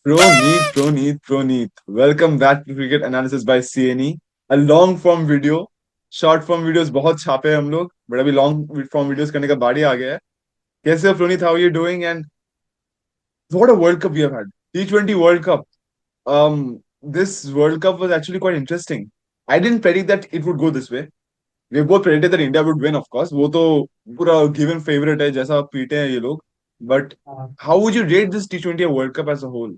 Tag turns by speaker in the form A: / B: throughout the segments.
A: Proneet. Welcome back to Cricket Analysis by CNE. A long form video. Short form videos बहुत छापे हैं हम लोग, but अभी long form videos करने का बारी आ गया है. कैसे हो Proneet? How are you doing? And what a World Cup we have had. T20 World Cup. This World Cup was actually quite interesting. I didn't predict that it would go this way. We both predicted that India would win, of course. वो तो पूरा given favorite है जैसा पीटे हैं ये लोग. But
B: हाँ,
A: how would you rate this T20 World Cup as a whole?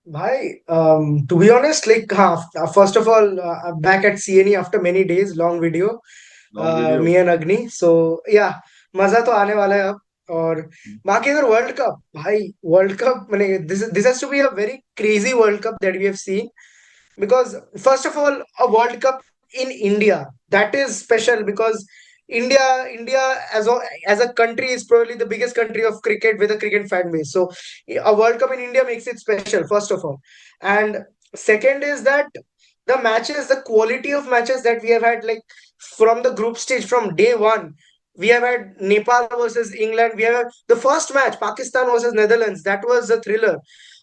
B: भाई to be honest, like first of all, back at CNE after many days, long video,
A: Long video.
B: me and Agni. So yeah, मजा तो आने वाला है अब. और बाकी अगर वर्ल्ड कप, भाई वर्ल्ड कप मैंने this has to be a very crazy World Cup that we have seen, because first of all, a World Cup in India, that is special because India as a country is probably the biggest country of cricket with a cricket fan base. So a World Cup in India makes it special, first of all. And second is that the matches, the quality of matches that we have had, like from the group stage, from day one, we have had Nepal versus England. We have had the first match, Pakistan versus Netherlands. That was a thriller.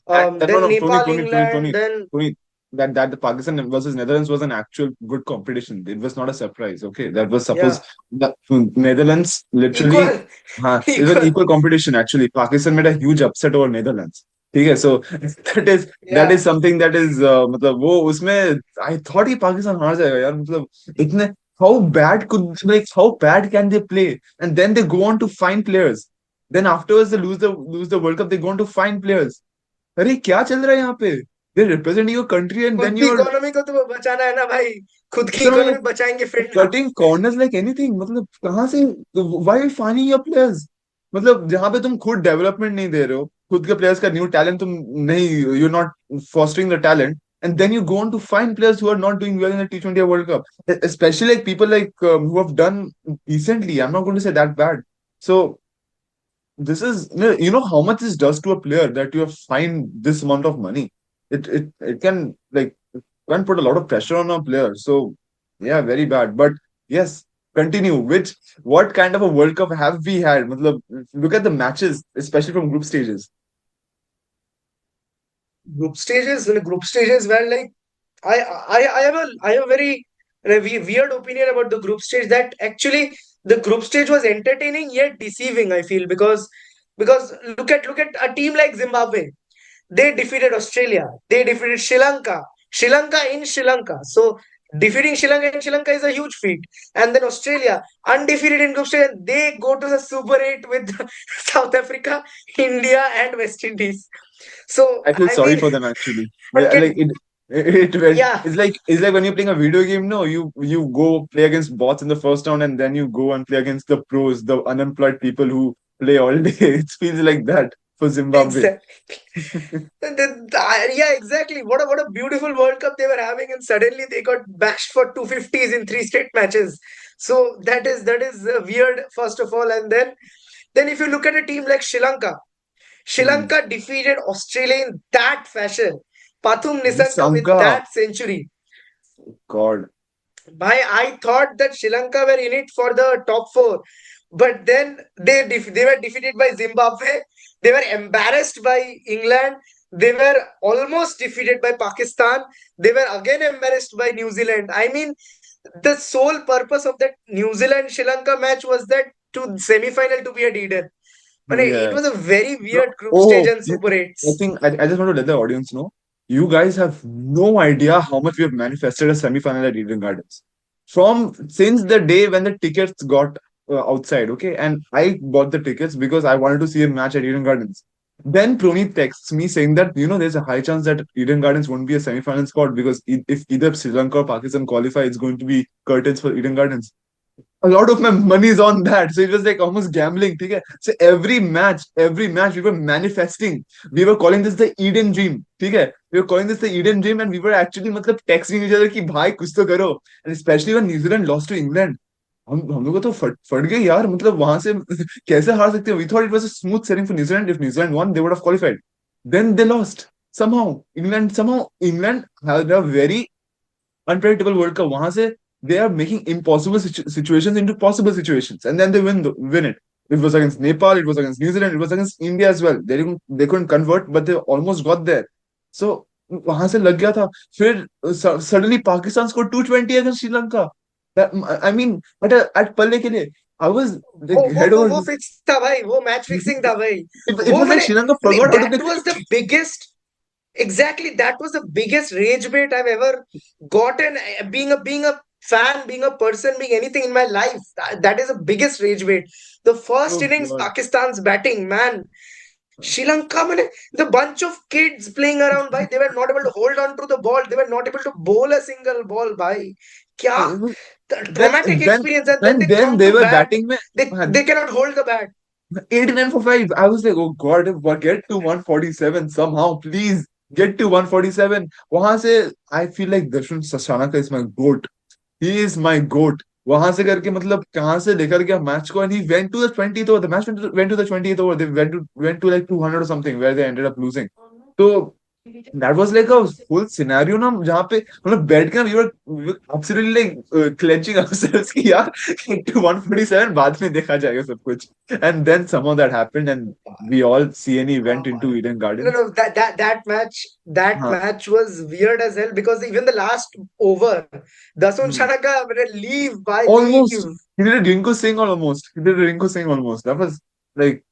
A: That no,
B: Then
A: no,
B: Nepal, England, then
A: Tony, that the Pakistan versus Netherlands was an actual good competition. It was not a surprise. Okay, that was
B: yeah,
A: suppose the Netherlands literally,
B: equal,
A: it was
B: equal.
A: equal competition actually. Pakistan made a huge upset over Netherlands. Okay, so that
B: Yeah,
A: is something that is मतलब वो उसमें I thought कि पाकिस्तान हार जाएगा यार मतलब इतने how bad could like how bad can they play and then they go on to find players then afterwards they lose the World Cup they go on to find players अरे क्या चल रहा है यहाँ पे they represent your country and
B: खुद
A: then
B: की
A: your
B: economy को तो बचाना है ना भाई. खुद की इकोनॉमी बचाएंगे फिर ना.
A: कटिंग कॉर्नर्स लाइक एनीथिंग मतलब कहाँ से व्हाई फाइंडिंग योर प्लेयर्स मतलब जहाँ पे तुम खुद डेवलपमेंट नहीं दे रहे हो खुद के प्लेयर्स का न्यू टैलेंट तुम नहीं you not fostering the talent and then you go on to find players who are not doing well in the T20 World Cup especially like people like who have done decently. I'm not going to say that bad. So this is how much this does to a player that you have fined this amount of money. It can like can put a lot of pressure on a player. So yeah, very bad. But yes, continue. Which what kind of a World Cup have we had? Matlab, look at the matches, especially from group stages.
B: Group stages were like, I have a very weird opinion about the group stage, that actually the group stage was entertaining yet deceiving, I feel, because look at a team like Zimbabwe. They defeated Australia. They defeated Sri Lanka. Sri Lanka in Sri Lanka. So defeating Sri Lanka in Sri Lanka is a huge feat. And then Australia, undefeated in group stage, they go to the Super 8 with South Africa, India, and West Indies. So
A: I feel
B: I
A: sorry
B: mean,
A: for them actually.
B: but
A: Like it went.
B: yeah,
A: It's like when you're playing a video game. No, you go play against bots in the first round, and then you go and play against the pros, the unemployed people who play all day. It feels like that for Zimbabwe.
B: exactly. Yeah, exactly. What a beautiful World Cup they were having, and suddenly they got bashed for 250s in three straight matches. So that is weird, first of all. And then if you look at a team like Sri Lanka, Sri
A: Hmm.
B: Lanka defeated Australia in that fashion. Pathum Nissanka with
A: Nisanka,
B: that century.
A: God.
B: I thought that Sri Lanka were in it for the top four, but then they were defeated by Zimbabwe. They were embarrassed by England. They were almost defeated by Pakistan. They were again embarrassed by New Zealand. I mean, the sole purpose of that New Zealand Sri Lanka match was that to semi-final to be a leader. But it
A: Yeah.
B: was a very
A: No.
B: weird group stage
A: Oh,
B: and Super
A: I
B: Eights.
A: think I just want to let the audience know. You guys have no idea how much we have manifested a semi-final at Eden Gardens. From since the day when the tickets got outside, okay, and I bought the tickets because I wanted to see a match at Eden Gardens. Then Proneet texts me saying that there's a high chance that Eden Gardens won't be a semi-final spot because if either Sri Lanka or Pakistan qualify, it's going to be curtains for Eden Gardens. A lot of my money is on that. So it was like almost gambling. Okay? So every match we were manifesting. We were calling this the Eden dream. Okay? We were calling this the Eden dream and we were actually मतलब texting each other कि भाई कुछ तो करो. And especially when New Zealand lost to England. हम लोग को तो फट गए यार मतलब वहां से कैसे हार सकते हो we thought it was a smooth sailing for New Zealand if New Zealand won they would have qualified then they lost somehow England had a very unpredictable World Cup. वहां से they are making impossible situations into possible situations, and then they win it. It was against Nepal, it was against New Zealand, it was against India as well. They couldn't convert, but they almost got there. So वहां से लग गया था. फिर suddenly Pakistan scored 220 against Sri Lanka. That, I mean, at पल्ले के लिए, I was
B: वो
A: like
B: वो
A: head
B: वो
A: over.
B: वो फिक्स था भाई, वो मैच फिक्सिंग था भाई.
A: It
B: वो
A: was like
B: मैंने
A: Sri Lanka
B: नहीं,
A: forgot how to play
B: that was the
A: cricket.
B: Biggest. Exactly, that was the biggest rage bait I've ever gotten. Being a fan, being a person, being anything in my life. That is the biggest rage bait. The first
A: Oh
B: innings,
A: God.
B: Pakistan's batting, man. Sri Lanka, man, the bunch of kids playing around, bhai, they were not able to hold on to the ball. They were not able to bowl a single ball, bhai. Kya
A: Then
B: traumatic
A: then
B: experience. And then
A: and
B: they
A: then
B: come
A: they
B: to
A: were
B: bat.
A: batting में.
B: They cannot hold the bat.
A: 89 for 5. I was like, oh God, get to 147 somehow, please. Get to 147. वहां से I feel like Darshan Sashanaka is my goat. He is my goat. वहां से करके मतलब कहाँ से लेकर गया मैच को, and he went to the 20th over. The match went to the 20th over. They went to like 200 or something, where they ended up losing. So that was like a full scenario ना, जहाँ पे मतलब बैठ के ना we were absolutely like clenching ourselves कि यार to 147 बाद में देखा जाएगा सब कुछ. And then somehow that happened, and we all CNE went into Eden
B: No,
A: Gardens.
B: no, that
A: हाँ.
B: match was weird as hell, because even the last over, Dasun
A: Hmm.
B: Chanaka, leave, bye,
A: Almost.
B: leave.
A: He did a Rinku Singh almost. He did a Rinku Singh almost. That was like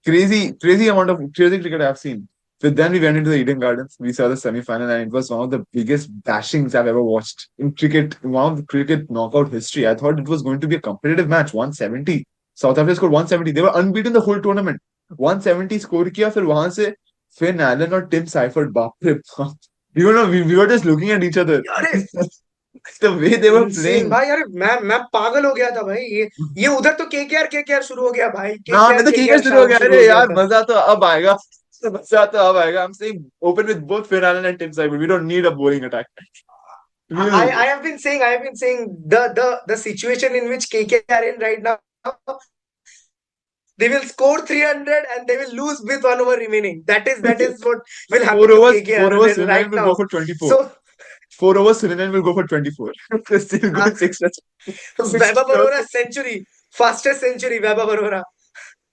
A: crazy, crazy amount of crazy cricket I've seen. So then we went into the Eden Gardens. We saw the semi-final, and it was one of the biggest bashings I've ever watched in cricket, one of the cricket knockout history. I thought it was going to be a competitive match. 170. South Africa scored 170. They were unbeaten the whole tournament. 170 score किया, फिर वहां से Finn Allen और Tim Seifert, बाप रे बाप. We were just looking at each other.
B: अरे
A: The way they were
B: insane
A: playing.
B: भाई, अरे मैं पागल हो गया था भाई. ये उधर तो केकेआर शुरू हो गया भाई.
A: हाँ, मैं तो किंग
B: केकेआर
A: शुरू हो
B: शाउट
A: गया.
B: शुरू
A: अरे
B: हो गया
A: यार,
B: था.
A: मजा तो अब आएगा. मजा तो अब आएगा. I'm saying open with both Finn Allen and Tim Seibert. We don't need a bowling attack.
B: I,
A: We'll,
B: I have been saying the situation in which KK are in right now, they will score 300 and they will lose with 1 over remaining. That is what will
A: four
B: happen to
A: overs, four
B: KKR
A: overs,
B: right
A: Suriname will go
B: now.
A: for 24.
B: So
A: 4 overs, Suriname will go for 24. They're still
B: uh,
A: going six runs. 60
B: Vaibhav
A: runs.
B: Arora century, fastest century, Vaibhav Arora.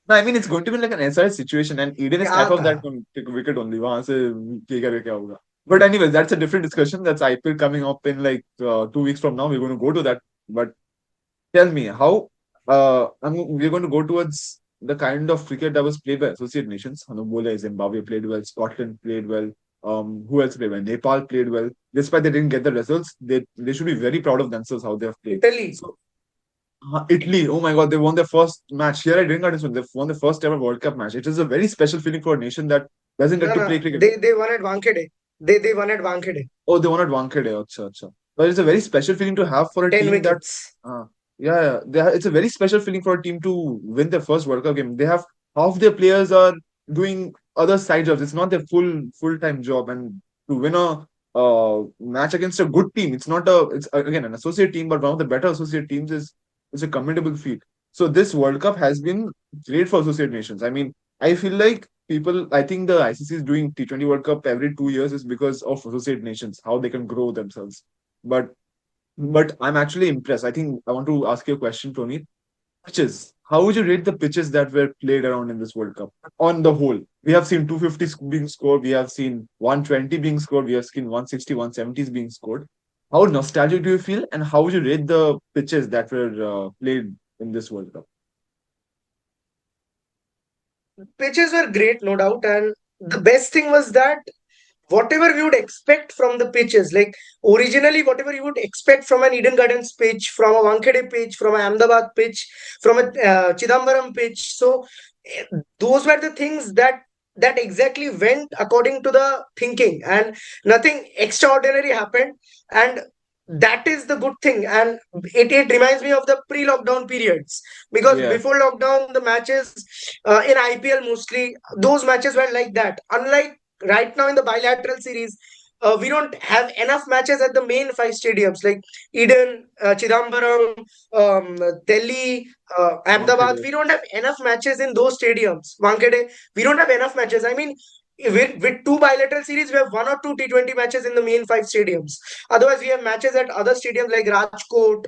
A: No, I mean, it's going to be like an SRS situation, and Eden is
B: क्या
A: type of
B: था.
A: that wicket only. वहां से क्या होगा. But anyways, that's a different discussion. That's IPL coming up in like 2 weeks from now. We're going to go to that. But tell me how we're going to go towards the kind of cricket that was played by associate nations. Angola, Zimbabwe played well, Scotland played well. Who else played well? Nepal played well. Despite they didn't get the results, they should be very proud of themselves how they have played.
B: Italy.
A: So Italy, oh my God, they won their first match. Here I didn't understand. They won the first ever World Cup match. It is a very special feeling for a nation that doesn't get
B: No,
A: to
B: no,
A: play cricket.
B: they won at Wankhede. They won at Wankhede.
A: Oh, they won at Wankhede. Acha, acha. But it's a very special feeling to have for a
B: 10
A: team that,
B: wickets.
A: uh, yeah, it's a very special feeling for a team to win their first World Cup game. They have half their players are doing other side jobs. It's not their full-time job, and to win a match against a good team, it's again an associate team, but one of the better associate teams is a commendable feat. So this World Cup has been great for associate nations. I mean, I feel like I think the ICC is doing T20 World Cup every 2 years is because of associate nations, how they can grow themselves. But I'm actually impressed. I think I want to ask you a question, Tony. Pitches. How would you rate the pitches that were played around in this World Cup on the whole? We have seen 250 being scored. We have seen 120 being scored. We have seen 160, 170s being scored. How nostalgic do you feel? And how would you rate the pitches that were played in this World Cup?
B: Pitches were great, no doubt. And the best thing was that whatever we would expect from the pitches, like originally, whatever you would expect from an Eden Gardens pitch, from a Wankhede pitch, from an Ahmedabad pitch, from a Chidambaram pitch. So those were the things that exactly went according to the thinking, and nothing extraordinary happened. And that is the good thing. And it reminds me of the pre-lockdown periods, because
A: Yeah,
B: before lockdown the matches in IPL mostly, those matches were like that. Unlike right now in the bilateral series, we don't have enough matches at the main five stadiums like Eden, Chidambaram, Delhi, Ahmedabad.
A: Wankhede.
B: We don't have enough matches in those stadiums. Wankhede, we don't have enough matches. I mean, with two bilateral series, we have one or two T20 matches in the main five stadiums. Otherwise, we have matches at other stadiums like Rajkot,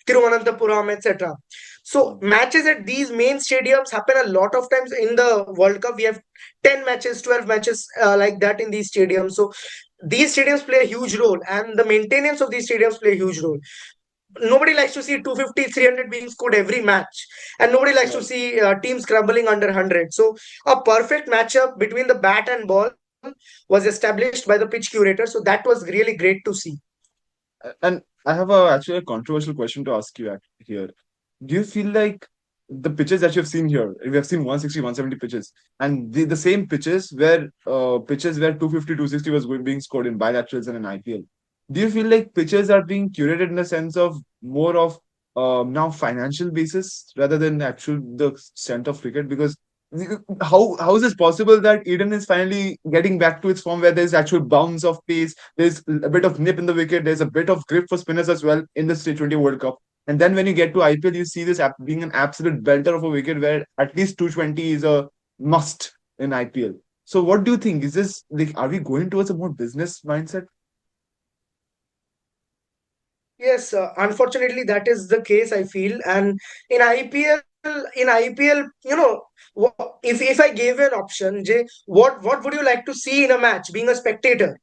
B: Thiruvananthapuram, etc. So
A: Mm.
B: matches at these main stadiums happen a lot of times in the World Cup. We have 10 matches, 12 matches like that in these stadiums. So these stadiums play a huge role, and the maintenance of these stadiums play a huge role. Nobody likes to see 250, 300 being scored every match, and nobody likes to
A: Right.
B: see teams crumbling under 100. So a perfect matchup between the bat and ball was established by the pitch curator, so that was really great to see.
A: And I have actually a controversial question to ask you here. Do you feel like the pitches that you've seen here, we have seen 160, 170 pitches, and the same pitches where 250, 260 was being scored in bilaterals and in IPL. Do you feel like pitches are being curated in the sense of more of now financial basis rather than actual the strength of cricket? Because how is this possible that Eden is finally getting back to its form where there's actual bounce of pace, there's a bit of nip in the wicket, there's a bit of grip for spinners as well in this T20 World Cup. And then when you get to IPL, you see this being an absolute belter of a wicket where at least 220 is a must in IPL. So what do you think? Is this like are we going towards a more business mindset?
B: Yes, unfortunately, that is the case, I feel. And in IPL, if I gave you an option, Jay, what would you like to see in a match? Being a spectator,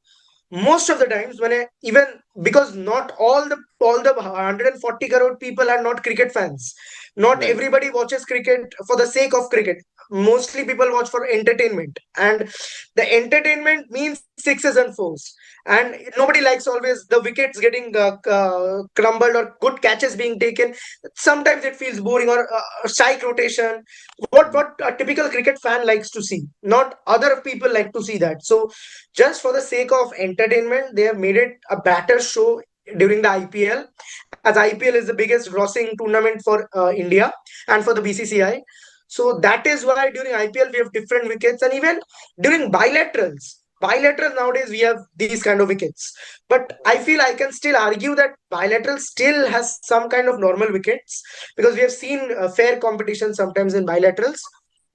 B: most of the times when I even because not all the 140 crore people are not cricket fans. Not
A: Right.
B: everybody watches cricket for the sake of cricket. Mostly people watch for entertainment, and the entertainment means sixes and fours, and nobody likes always the wickets getting crumbled or good catches being taken. Sometimes it feels boring, or strike rotation, what a typical cricket fan likes to see. Not other people like to see that. So just for the sake of entertainment, they have made it a better show during the IPL, as IPL is the biggest grossing tournament for India and for the BCCI. So that is why during IPL we have different wickets, and even during bilaterals nowadays we have these kind of wickets. But I feel I can still argue that bilateral still has some kind of normal wickets, because we have seen fair competition sometimes in bilaterals.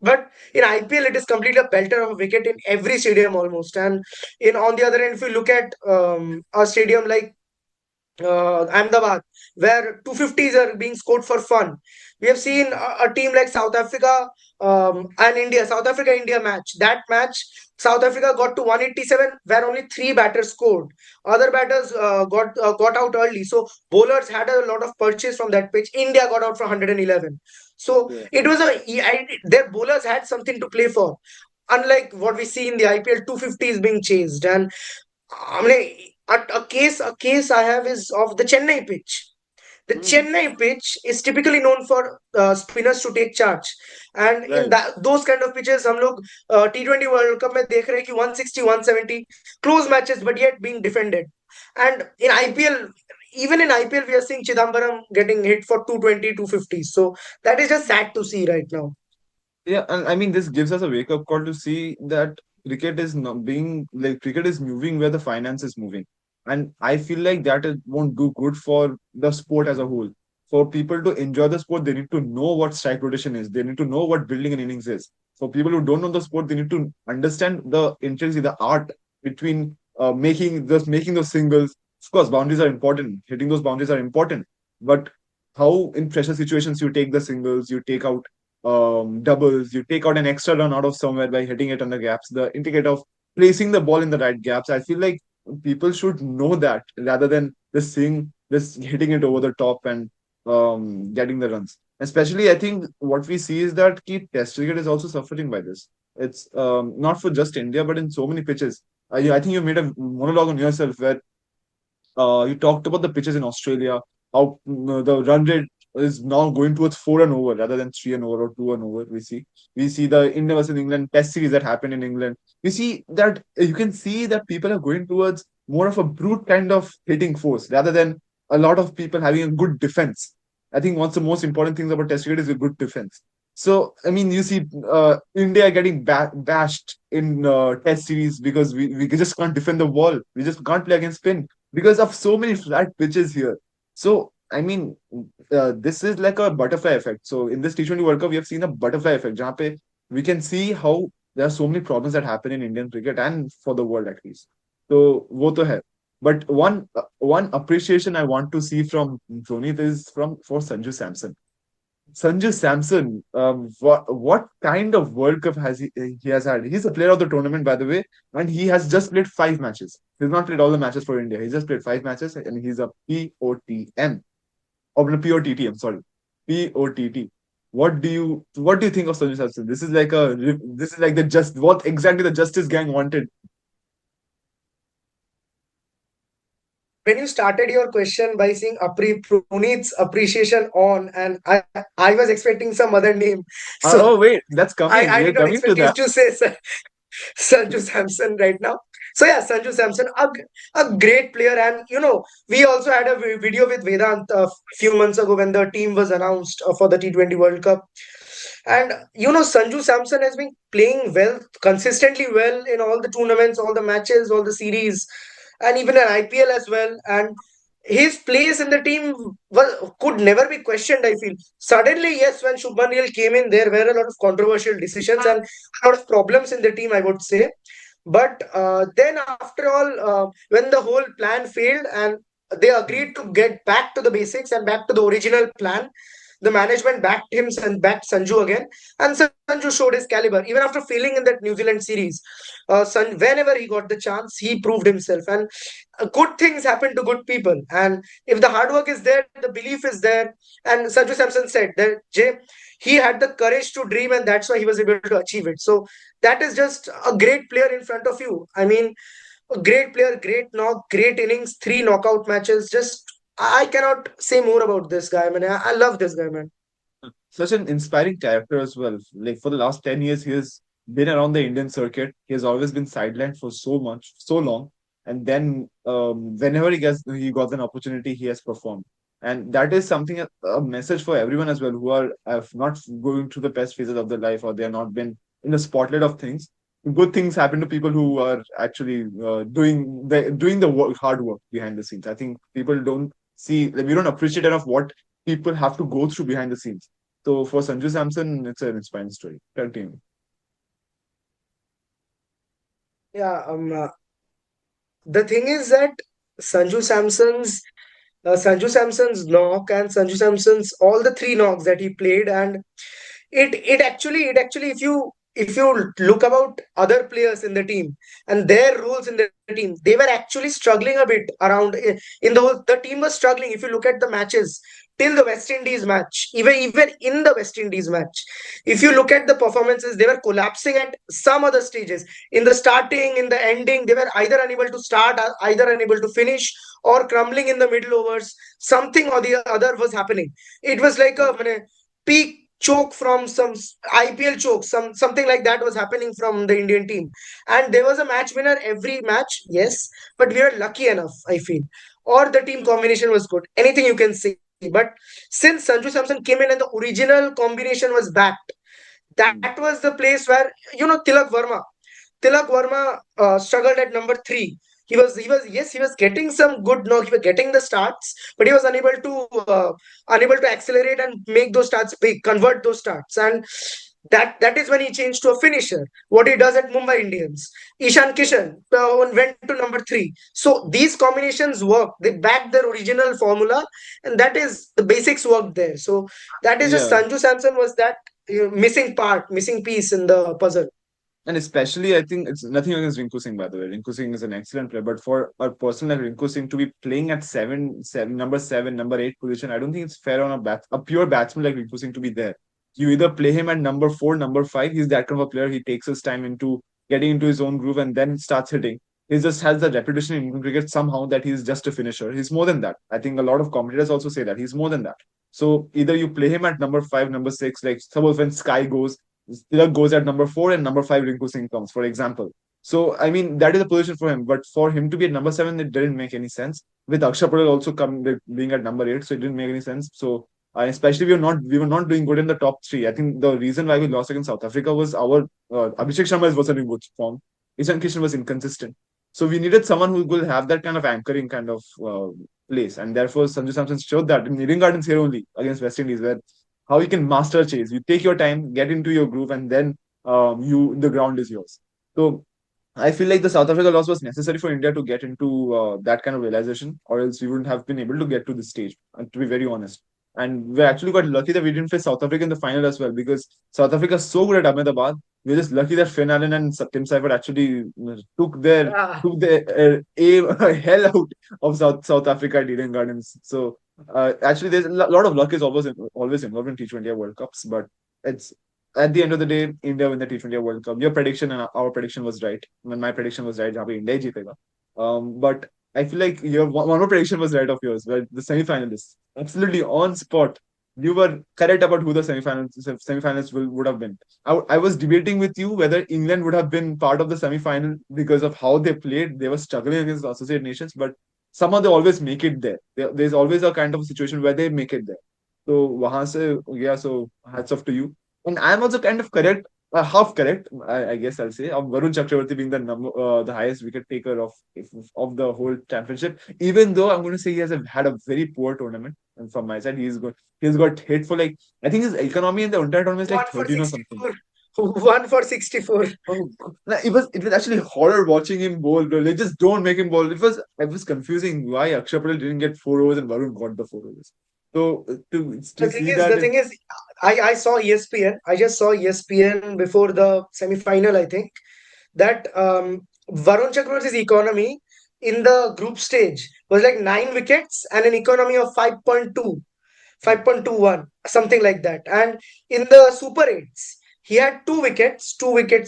B: But in IPL, it is completely a belter of a wicket in every stadium almost. And in on the other end, if you look at a stadium like Ahmedabad, where 250s are being scored for fun. We have seen a team like South Africa and India, South Africa India match. That match, South Africa got to 187, where only three batters scored. Other batters got out early, so bowlers had a lot of purchase from that pitch. India got out for 111. So
A: Yeah.
B: it was their bowlers had something to play for. Unlike what we see in the IPL, 250 is being chased. And I mean, a case I have is of the Chennai pitch. The
A: Hmm.
B: Chennai pitch is typically known for spinners to take charge, and in
A: Right.
B: that those kind of pitches, हम लोग T20 World Cup में देख रहे हैं कि 160, 170 close matches, but yet being defended. And in IPL, even in IPL, we are seeing Chidambaram getting hit for 220, 250. So that is just sad to see right now.
A: Yeah, and I mean, this gives us a wake up call to see that cricket is not being like cricket is moving where the finance is moving, and I feel like that won't do good for the sport as a whole. For people to enjoy the sport, they need to know what strike rotation is. They need to know what building an innings is. For people who don't know the sport, they need to understand the intricacy, the art between making those singles. Of course, boundaries are important. Hitting those boundaries are important, but how in pressure situations you take the singles, you take out doubles, you take out an extra run out of somewhere by hitting it on the gaps, the intricate of placing the ball in the right gaps. I feel like people should know that rather than just hitting it over the top and getting the runs. Especially, I think what we see is that key Test cricket is also suffering by this. It's not for just India, but in so many pitches. I think you made a monologue on yourself where you talked about the pitches in Australia, how the run rate is now going towards 4 and over rather than 3 and over or 2 and over. We see the India versus England Test series that happened in England. We see that you can see that people are going towards more of a brute kind of hitting force rather than a lot of people having a good defense. I think one of the most important things about Test cricket is a good defense. So, I mean, you see India getting bashed in Test series because we just can't defend the wall. We just can't play against spin because of so many flat pitches here. So, I mean, this is like a butterfly effect. So, in this T20 World Cup, we have seen a butterfly effect. जहाँ पे we can see how there are so many problems that happen in Indian cricket and for the world at least. So, wo to hai. But one appreciation I want to see from Dhoni is from for Sanju Samson. Sanju Samson, what kind of World Cup has he has had? He's a player of the tournament, by the way, and he has just played 5 matches. He's not played all the matches for India. He's just played 5 matches, and he's a POTM or no, POTTM. Sorry, POTT. What do you think of Sanju Samson? This is like the just what exactly the Justice Gang wanted.
B: When you started your question by saying Puneet's appreciation on, and I was expecting some other name, so
A: Oh wait, that's coming.
B: I
A: We are
B: did not
A: coming to
B: expect you
A: that.
B: to say Sanju Samson right now. So yeah, Sanju Samson, a great player, and we also had a video with Vedant a few months ago when the team was announced for the T20 World Cup, and Sanju Samson has been playing well, consistently well in all the tournaments, all the matches, all the series, and even in IPL as well. And his place in the team could never be questioned, I feel. Suddenly, yes, when Shubman Gill came in, there were a lot of controversial decisions and a lot of problems in the team, I would say. But then, after all, when the whole plan failed and they agreed to get back to the basics and back to the original plan, the management backed him and backed Sanju again. And Sanju showed his caliber. Even after failing in that New Zealand series, whenever he got the chance, he proved himself. And good things happen to good people. And if the hard work is there, the belief is there. And Sanju Samson said that Jay, he had the courage to dream, and that's why he was able to achieve it. So that is just a great player in front of you. I mean, a great player, great knock, great innings, three knockout matches. Just I cannot say more about this guy, man. I love this guy, man.
A: Such an inspiring character as well. Like for the last 10 years, he has been around the Indian circuit. He has always been sidelined for so long. And then whenever he got an opportunity, he has performed. And that is something a message for everyone as well who have not going through the best phases of their life or they have not been in the spotlight of things. Good things happen to people who are actually doing the hard work behind the scenes. I think people don't see, like, we don't appreciate enough what people have to go through behind the scenes. So for Sanju Samson, it's an inspiring story. Continue.
B: Yeah, the thing is that Sanju Samson's Sanju Samson's knock and Sanju Samson's all the three knocks that he played, and it actually if you look about other players in the team and their roles in the team, they were actually struggling a bit around in the team was struggling. If you look at the matches till the West Indies match, even in the West Indies match, if you look at the performances, they were collapsing at some other stages. In the starting, in the ending, they were either unable to start, either unable to finish, or crumbling in the middle overs. Something or the other was happening. It was like a peak choke from some IPL choke, something like that was happening from the Indian team. And there was a match winner every match, yes, but we were lucky enough, I feel. Or the team combination was good. Anything you can say. But since Sanju Samson came in and the original combination was backed, that was the place where Tilak Verma struggled at number three. Yes, he was getting some good knock. He was getting the starts, but he was unable to accelerate and make those starts big, convert those starts, and that is when he changed to a finisher. What he does at Mumbai Indians, Ishan Kishan went to number three. So these combinations work. They back their original formula, and that is the basics worked there. So that is just
A: Yeah.
B: Sanju Samson was that missing part, missing piece in the puzzle.
A: And especially, I think it's nothing against Rinku Singh, by the way. Rinku Singh is an excellent player. But for a person like Rinku Singh to be playing at number seven, number eight position, I don't think it's fair on a pure batsman like Rinku Singh to be there. You either play him at number four, number five. He's that kind of a player. He takes his time into getting into his own groove and then starts hitting. He just has the reputation in Indian cricket somehow that he's just a finisher. He's more than that. I think a lot of commentators also say that he's more than that. So either you play him at number five, number six, like suppose when Sky goes, Tilak goes at number four and number five Rinku Singh comes, for example. So I mean that is a position for him. But for him to be at number seven, it didn't make any sense. With Aksha Patel also being at number eight, so it didn't make any sense. So especially we were not doing good in the top three. I think the reason why we lost against South Africa was our Abhishek Sharma wasn't in good form. Ishan Kishan was inconsistent. So we needed someone who will have that kind of anchoring kind of place, and therefore Sanju Samson showed that in Eden Gardens here only against West Indies, where how you can master chase. You take your time, get into your groove, and then you the ground is yours. So I feel like the South Africa loss was necessary for India to get into that kind of realization, or else we wouldn't have been able to get to this stage, to be very honest. And we actually got lucky that we didn't face South Africa in the final as well, because South Africa is so good at Ahmedabad. We're just lucky that Finn Allen and Tim Seifert actually
B: Ah,
A: took their aim hell out of South Africa at Eden Gardens. So actually, there's a lot of luck is always involved in T20I World Cups, but it's at the end of the day, India win the T20 World Cup. Your prediction and our prediction was right. When my prediction was right, जहाँ पे India ही जीतेगा. But I feel like your one more prediction was right of yours, where the semi-finalists absolutely on spot. You were correct about who the semi-finalists would have been. I was debating with you whether England would have been part of the semi-final because of how they played. They were struggling against the associate nations, but somehow they always make it there. There's always a kind of situation where they make it there. So वहां से yeah, so hats off to you. And I'm also kind of correct, half correct, I guess I'll say, of Varun Chakravarti being the highest wicket taker of the whole championship. Even though I'm going to say he has had a very poor tournament, and from my side, he's got hit for like I think his economy in the entire tournament is like
B: one for
A: 13 or something.
B: 64. One for 64.
A: Oh, like, it was actually horror watching him bowl, bro. They just don't make him bowl. It was confusing why Akshay Patel didn't get 4 overs and Varun got the 4 overs. So to see
B: The
A: that.
B: thing is, I saw ESPN. I just saw ESPN before the semi-final, I think, that Varun Chakravarti's economy in the group stage was like 9 wickets and an economy of 5.2. 5.21, something like that. And in the Super 8s, he had 2 wickets,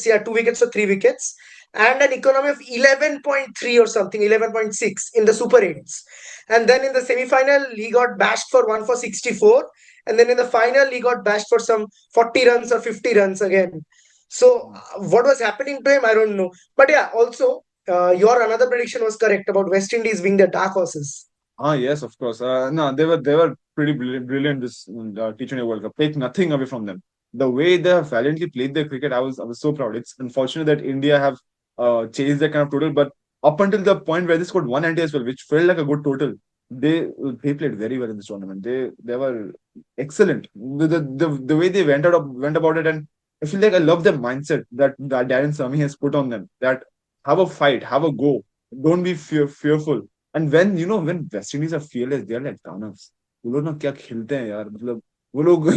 B: yeah, 2 wickets or 3 wickets, and an economy of 11.3 or something, 11.6 in the Super 8s. And then in the semi final, he got bashed for 1 for 64. And then in the final, he got bashed for some 40 runs or 50 runs again. So, what was happening to him, I don't know. But yeah, also, your another prediction was correct about West Indies being the dark horses.
A: Ah, yes, of course. No, they were pretty brilliant this T20 World Cup. Take nothing away from them. The way they have valiantly played their cricket, I was so proud. It's unfortunate that India have chased that kind of total, but up until the point where they scored 190 as well, which felt like a good total, they played very well in this tournament. They were excellent. The way they went about it, and I feel like I love the mindset that Darren Sammy has put on them. That have a fight, have a go, don't be fearful. And when West Indies are fearless, they are like Danovs. वो लोग ना क्या खेलते हैं यार, मतलब वो लोग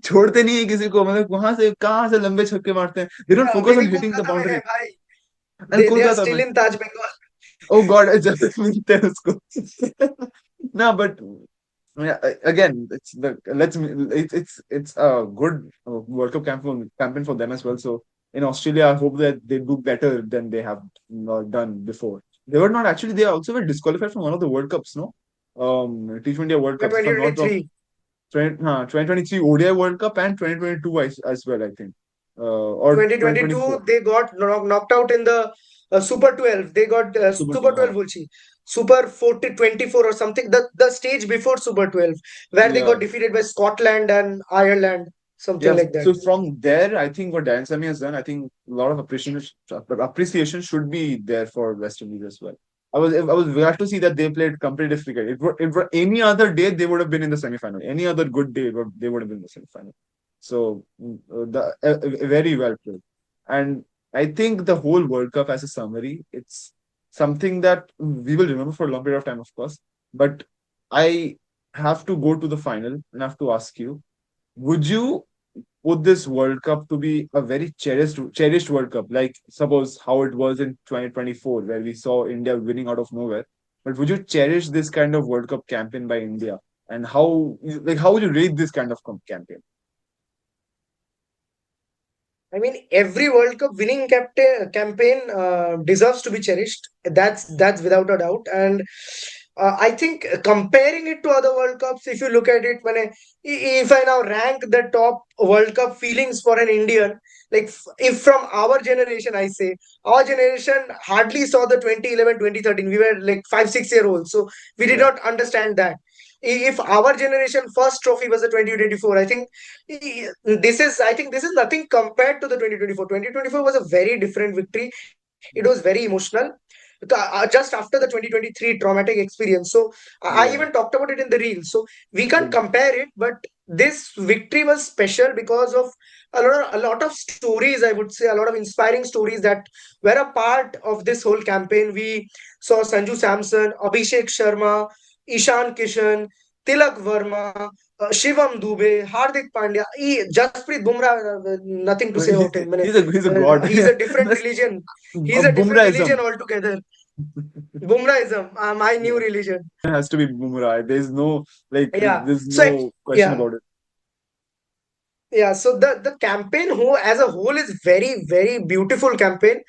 A: छोड़ते नहीं है किसी को, मतलब वहां से कहाँ से लंबे छक्के मारते हैं. They don't
B: अभी
A: focus
B: भी
A: on hitting the
B: कोलकाता में है
A: boundary.
B: भाई.
A: And
B: They are
A: Kolkata
B: still
A: में,
B: in Taj Bengal.
A: oh God, I just मिलते हैं उसको. No, but yeah, again, it's a good World Cup campaign for them as well. So in Australia, I hope that they do better than they have done before. They were not actually. They also were disqualified from one of the World Cups, no? T20 World Cups, if I'm not wrong.
B: 2023.
A: 2023 ODI World Cup and 2022 as well, I think, or
B: 2022,
A: 2024.
B: they got knocked out in the Super 12. They got
A: Super,
B: Super 12 Vulchi. Super 40, 24 or something. The stage before Super 12, where they
A: yeah.
B: got defeated by Scotland and Ireland, something
A: Yeah,
B: like that.
A: so from there, I think what Dan Sammy has done, I think a lot of appreciation should be there for West Indies as well. I was glad to see that they played competitive cricket. If any other day, they would have been in the semi-final. Any other good day, they would have been in the semi-final. So very well played. And I think the whole World Cup as a summary, it's something that we will remember for a long period of time, of course. But I have to go to the final and I have to ask you, would you put this World Cup to be a very cherished World Cup, like suppose how it was in 2024, where we saw India winning out of nowhere. But would you cherish this kind of World Cup campaign by India? And how would you rate this kind of campaign?
B: I mean, every World Cup winning campaign deserves to be cherished. That's without a doubt. And I think comparing it to other World Cups, if you look at it, if I now rank the top World Cup feelings for an Indian, like if from our generation, I say our generation hardly saw the 2011, 2013. We were like 5, 6 year olds, so we did
A: Yeah,
B: not understand that. If our generation first trophy was the 2024, I think this is nothing compared to the 2024. 2024 was a very different victory. It was very emotional. Just after the 2023 traumatic experience. So I
A: yeah,
B: even talked about it in the reel. So we can't
A: Ex-
B: compare it, but this victory was special because of a lot of stories, I would say, a lot of inspiring stories that were a part of this whole campaign. We saw Sanju Samson, Abhishek Sharma, Ishan Kishan, Tilak Verma, Shivam Dube, Hardik Pandya, Jasprit Bumrah. Nothing to say about him.
A: He's a god.
B: He's a different religion. He's a different religion
A: Bumrahism.
B: altogether. Bumrahism, my new
A: Yeah.
B: religion.
A: Has to be Bumrah.
B: Yeah.
A: There's
B: So
A: no question
B: yeah,
A: about it.
B: yeah. So the campaign who as a whole is very very beautiful campaign.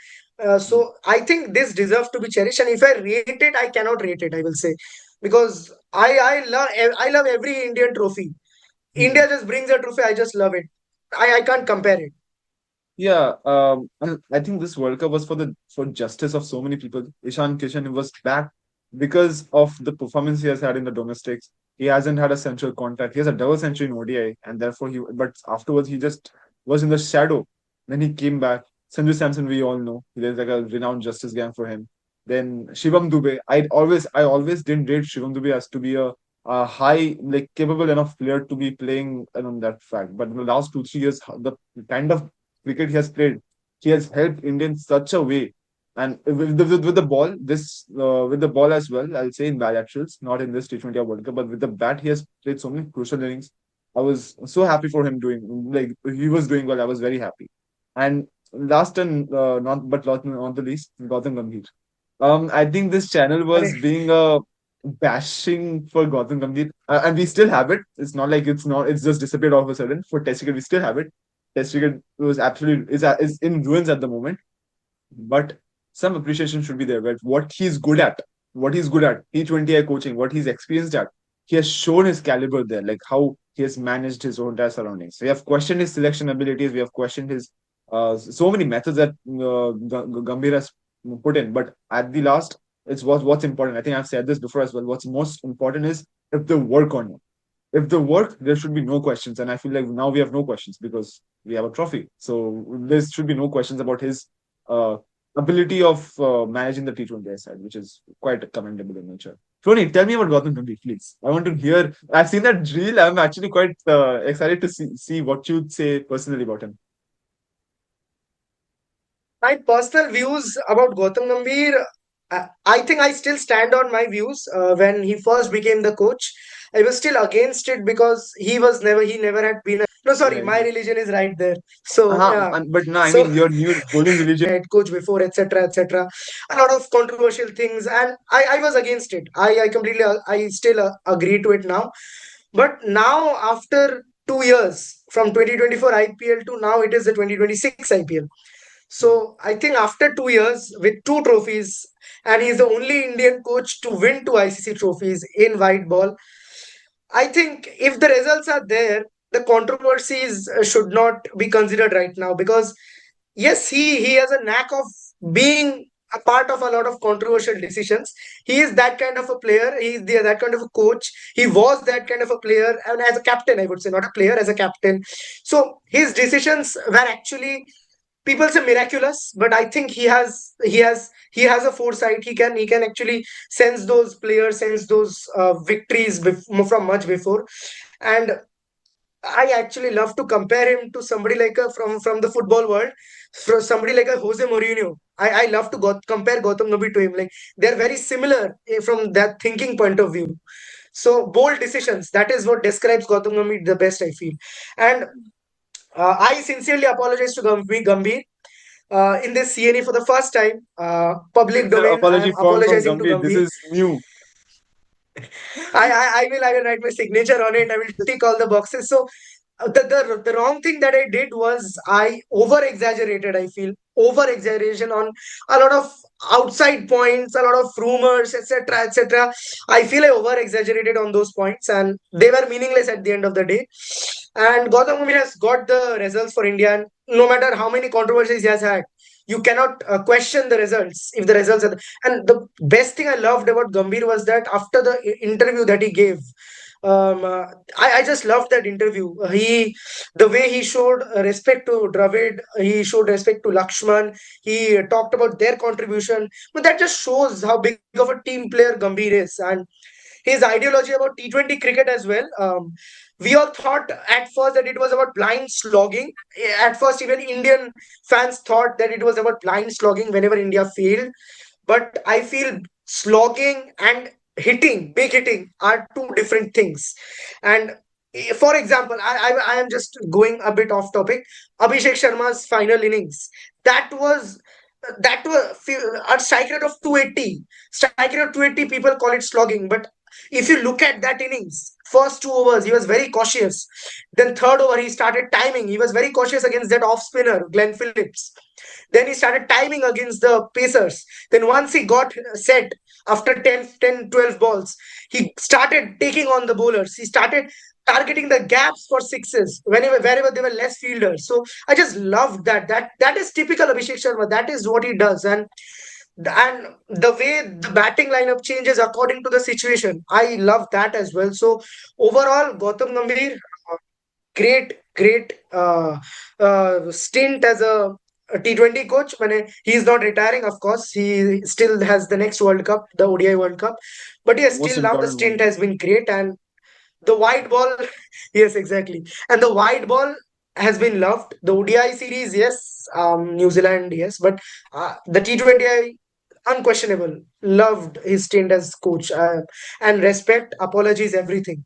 B: So I think this deserves to be cherished. And if I rate it, I cannot rate it, I will say, because I love every Indian trophy.
A: Mhm.
B: India just brings a trophy. I just love it. I can't compare it.
A: Yeah, and I think this World Cup was for justice of so many people. Ishan Kishan was back because of the performance he has had in the domestics. He hasn't had a central contact. He has a double century in ODI, and therefore but afterwards he just was in the shadow. Then he came back. Sanju Samson, we all know, there's like a renowned justice gang for him. Then Shivam Dube. I always didn't rate Shivam Dube as to be a high, like capable enough player to be playing on that fact. But in the last 2 3 years, the kind of cricket he has played, he has helped India in such a way. And with the ball, with the ball as well, I'll say in bilaterals, not in this T20 World Cup, but with the bat, he has played so many crucial innings. I was so happy for him doing like he was doing well. I was very happy. And last and not the least, Gautam Gambhir. I think this channel was
B: Arey,
A: being a bashing for Gautam Gambhir, and we still have it. It's not like it's not. It's just disappeared all of a sudden. For Test cricket, we still have it. Test cricket was absolutely is in ruins at the moment, but some appreciation should be there. But what he's good at, T20I coaching, what he's experienced at, he has shown his caliber there, like how he has managed his own entire surroundings. So we have questioned his selection abilities, we have questioned his so many methods that Gambhir has put in, but at the last, what's important. I think I've said this before as well. What's most important is if they work on you. If they work, there should be no questions. And I feel like now we have no questions because we have a trophy. So there should be no questions about his uh, ability of managing the T20I side, which is quite commendable in nature. Tony, tell me about Gautam Gambhir, please. I want to hear. I've seen that reel. I'm actually quite excited to see what you'd say personally about him.
B: my personal views about Gautam Gambhir, I think I still stand on my views. When he first became the coach, I was still against it because he never had been a, no, sorry,
A: Yeah,
B: my religion is right there. So, yeah.
A: but no, I
B: So,
A: mean your new bowling religion.
B: head coach before, etc., etc. A lot of controversial things, and I was against it. I completely, I still agree to it now. But now, after 2 years, from 2024 IPL to now, it is the 2026 IPL. So I think after 2 years with two trophies, and he's the only Indian coach to win two ICC trophies in white ball. I think if the results are there, the controversies should not be considered right now, because yes, he has a knack of being a part of a lot of controversial decisions. He is that kind of a player. He is that kind of a coach. He was that kind of a player, and as a captain, I would say, not a player, as a captain. So his decisions were actually, people say, miraculous, but I think he has a foresight. He can actually sense those players, sense those victories from much before. And I actually love to compare him to somebody like a from the football world, from somebody like a Jose Mourinho. I love to compare Gautam Gambhir to him. Like, they're very similar from that thinking point of view. So bold decisions. That is what describes Gautam Gambhir the best, I feel. And I sincerely apologize to Gambhir in this CNE for the first time. Public
A: It's an
B: domain. I
A: apology
B: am
A: from
B: apologizing to
A: Gambhir. This
B: Gambhir.
A: is new.
B: I will write my signature on it. I will tick all the boxes. So the wrong thing that I did was I over exaggerated. I feel over exaggeration on a lot of outside points, a lot of rumors, etc., etc. I feel I over exaggerated on those points, and they were meaningless at the end of the day. And Gautam Gambhir has got the results for India, and no matter how many controversies he has had, you cannot question the results if the results are. And the best thing I loved about Gambhir was that after the interview that he gave, I just loved that interview. The way he showed respect to Dravid, he showed respect to Lakshman. He talked about their contribution, but that just shows how big of a team player Gambhir is, and his ideology about T20 cricket as well. We all thought at first that it was about blind slogging. At first, even Indian fans thought that it was about blind slogging whenever India failed. But I feel slogging and hitting, big hitting, are two different things. And for example, I am just going a bit off topic. Abhishek Sharma's final innings, that was a strike rate of 280. Strike rate of 280, people call it slogging, but if you look at that innings, first 2 overs, he was very cautious. Then third over, he started timing. He was very cautious against that off spinner, Glenn Phillips. Then he started timing against the Pacers. Then once he got set after 12 balls, he started taking on the bowlers. He started targeting the gaps for sixes wherever there were less fielders. So I just loved that. That is typical Abhishek Sharma. That is what he does. And the way the batting lineup changes according to the situation, I love that as well. So overall, Gautam Gambhir, great stint as a T20 coach. He is not retiring, of course. He still has the next World Cup, the ODI World Cup. But yes,
A: Most
B: still now the
A: important
B: stint
A: one.
B: has been great. And the white ball, yes, exactly. And the white ball has been loved. The ODI series, yes. New Zealand, yes. But the T20I, unquestionable. Loved his stint as coach. And respect, apologies, everything.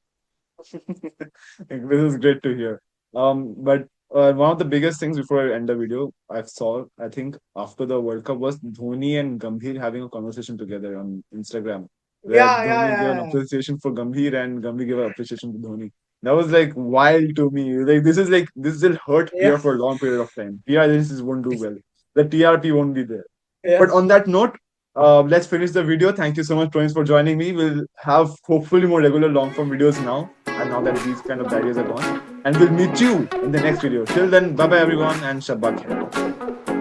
A: This is great to hear. But one of the biggest things before I end the video, I think after the World Cup was Dhoni and Gambhir having a conversation together on Instagram, where
B: Yeah, yeah,
A: Dhoni gave an
B: yeah,
A: appreciation for Gambhir and Gambhir gave an appreciation to Dhoni. That was like wild to me. Like this will hurt
B: yeah.
A: PR for a long period of time. PR agencies won't do well. The TRP won't be there.
B: Yeah,
A: But on that note, let's finish the video. Thank you so much, Prince, for joining me. We'll have hopefully more regular long form videos now, and now that these kind of barriers are gone. And we'll meet you in the next video. Till then, bye bye everyone, and Shabbat Khair.